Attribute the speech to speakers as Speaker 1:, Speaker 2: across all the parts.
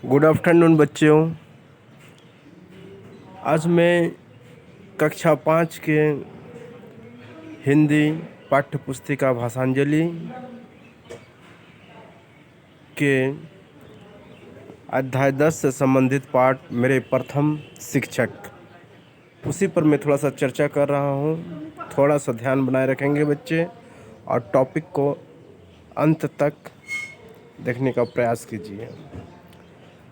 Speaker 1: Good afternoon बच्चों। आज मैं कक्षा 5 के हिंदी पाठ्य पुस्तिका भाषांजलि के अध्याय 10 से संबंधित पाठ मेरे प्रथम शिक्षक उसी पर मैं थोड़ा सा चर्चा कर रहा हूँ। थोड़ा सा ध्यान बनाए रखेंगे बच्चे और टॉपिक को अंत तक देखने का प्रयास कीजिए।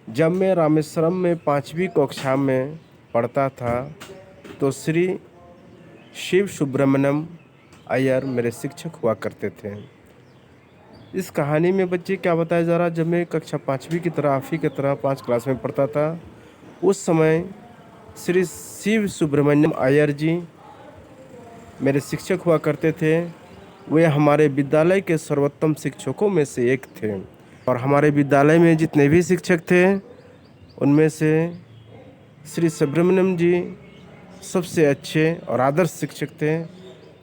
Speaker 1: जब मैं रामेश्वरम में 5वीं कक्षा में पढ़ता था तो श्री शिव सुब्रमण्यम अय्यर मेरे शिक्षक हुआ करते थे। इस कहानी में बच्चे क्या बताया जा रहा, जब मैं कक्षा 5वीं की तरह आप ही की तरह 5 क्लास में पढ़ता था उस समय श्री शिव सुब्रमण्यम अय्यर जी मेरे शिक्षक हुआ करते थे। वे हमारे विद्यालय के सर्वोत्तम शिक्षकों में से एक थे और हमारे विद्यालय में जितने भी शिक्षक थे उनमें से श्री सुब्रमण्यम जी सबसे अच्छे और आदर्श शिक्षक थे।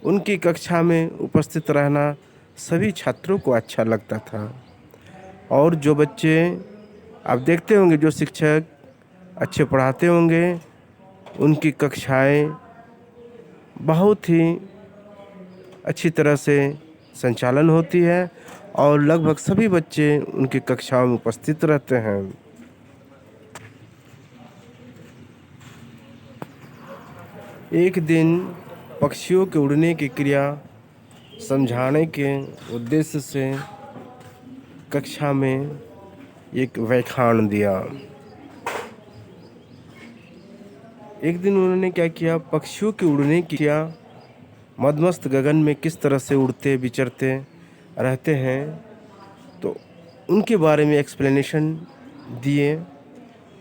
Speaker 1: उनकी कक्षा में उपस्थित रहना सभी छात्रों को अच्छा लगता था और जो बच्चे आप देखते होंगे जो शिक्षक अच्छे पढ़ाते होंगे उनकी कक्षाएं बहुत ही अच्छी तरह से संचालन होती है और लगभग सभी बच्चे उनकी कक्षाओं में उपस्थित रहते हैं। एक दिन पक्षियों के उड़ने की क्रिया समझाने के उद्देश्य से कक्षा में एक व्याख्यान दिया। एक दिन उन्होंने क्या किया, पक्षियों के उड़ने की क्रिया मदमस्त गगन में किस तरह से उड़ते विचरते रहते हैं तो उनके बारे में एक्सप्लेनेशन दिए।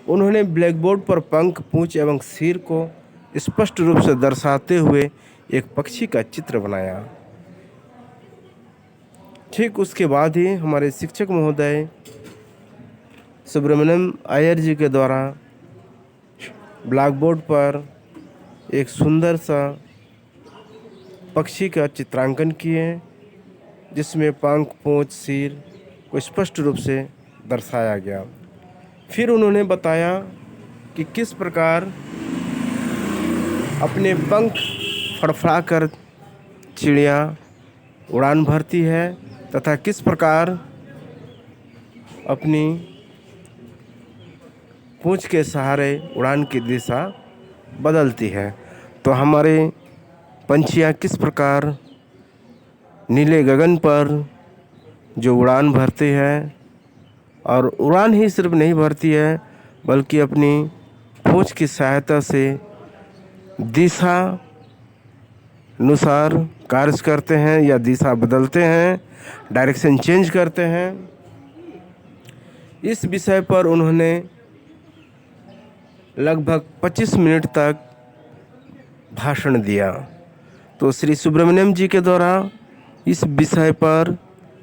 Speaker 1: उन्होंने ब्लैक बोर्ड पर पंख, पूंछ एवं सिर को स्पष्ट रूप से दर्शाते हुए एक पक्षी का चित्र बनाया। ठीक उसके बाद ही हमारे शिक्षक महोदय सुब्रमण्यम अय्यर जी के द्वारा ब्लैक बोर्ड पर एक सुंदर सा पक्षी का चित्रांकन किए जिसमें पंख, पूंछ, सिर को स्पष्ट रूप से दर्शाया गया। फिर उन्होंने बताया कि किस प्रकार अपने पंख फड़फड़ाकर चिड़िया उड़ान भरती है तथा किस प्रकार अपनी पूंछ के सहारे उड़ान की दिशा बदलती है। तो हमारे पंछियाँ किस प्रकार नीले गगन पर जो उड़ान भरती है और उड़ान ही सिर्फ नहीं भरती है बल्कि अपनी पूंछ की सहायता से दिशा अनुसार कार्य करते हैं या दिशा बदलते हैं, डायरेक्शन चेंज करते हैं। इस विषय पर उन्होंने लगभग 25 मिनट तक भाषण दिया। तो श्री सुब्रमण्यम जी के द्वारा इस विषय पर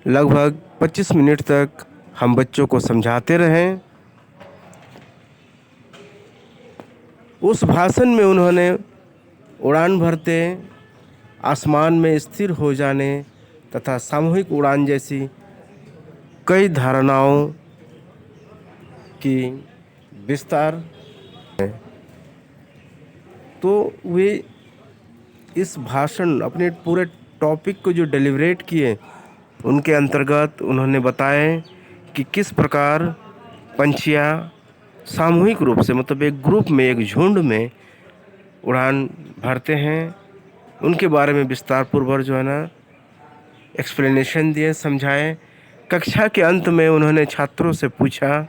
Speaker 1: लगभग 25 मिनट तक हम बच्चों को समझाते रहे। उस भाषण में उन्होंने उड़ान भरते आसमान में स्थिर हो जाने तथा सामूहिक उड़ान जैसी कई धारणाओं की विस्तार है। तो वे इस भाषण अपने पूरे टॉपिक को जो डिलीवरेट किए उनके अंतर्गत उन्होंने बताया कि किस प्रकार पंछियाँ सामूहिक रूप से मतलब एक ग्रुप में एक झुंड में उड़ान भरते हैं। उनके बारे में विस्तार पूर्वक जो है ना एक्सप्लेनेशन दिए, समझाए। कक्षा के अंत में उन्होंने छात्रों से पूछा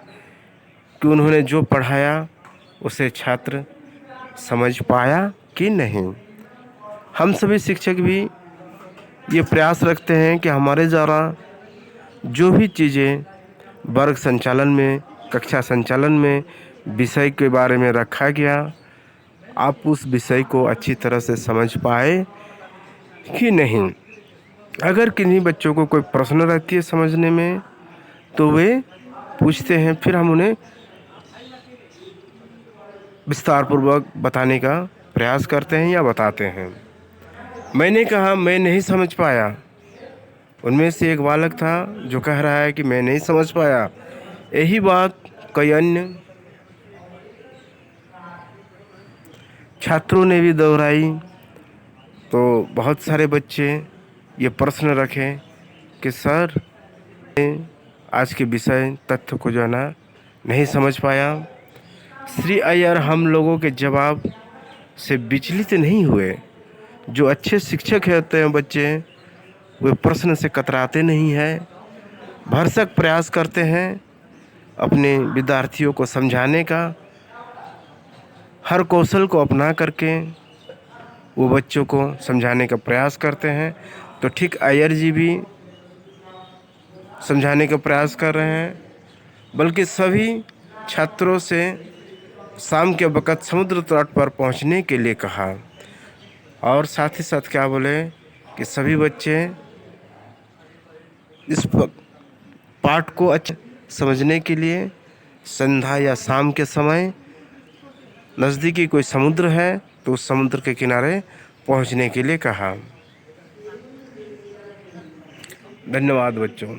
Speaker 1: कि उन्होंने जो पढ़ाया उसे छात्र समझ पाया कि नहीं। हम सभी शिक्षक भी ये प्रयास रखते हैं कि हमारे द्वारा जो भी चीज़ें वर्ग संचालन में, कक्षा संचालन में विषय के बारे में रखा गया, आप उस विषय को अच्छी तरह से समझ पाए कि नहीं। अगर किन्हीं बच्चों को कोई प्रश्न रहती है समझने में तो वे पूछते हैं, फिर हम उन्हें विस्तार पूर्वक बताने का प्रयास करते हैं या बताते हैं। मैंने कहा मैं नहीं समझ पाया। उनमें से एक बालक था जो कह रहा है कि मैं नहीं समझ पाया। यही बात कई अन्य छात्रों ने भी दोहराई। तो बहुत सारे बच्चे ये प्रश्न रखे कि सर आज के विषय तथ्य को जो है ना नहीं समझ पाया। श्री अय्यर हम लोगों के जवाब से विचलित नहीं हुए। जो अच्छे शिक्षक होते हैं बच्चे, वे प्रश्न से कतराते नहीं हैं, भरसक प्रयास करते हैं अपने विद्यार्थियों को समझाने का। हर कौशल को अपना करके वो बच्चों को समझाने का प्रयास करते हैं। तो ठीक अय्यर जी भी समझाने का प्रयास कर रहे हैं, बल्कि सभी छात्रों से शाम के वक़्त समुद्र तट पर पहुंचने के लिए कहा। और साथ ही साथ क्या बोले कि सभी बच्चे इस पाठ को अच्छे समझने के लिए संध्या या शाम के समय नज़दीकी कोई समुद्र है तो उस समुद्र के किनारे पहुंचने के लिए कहा। धन्यवाद बच्चों।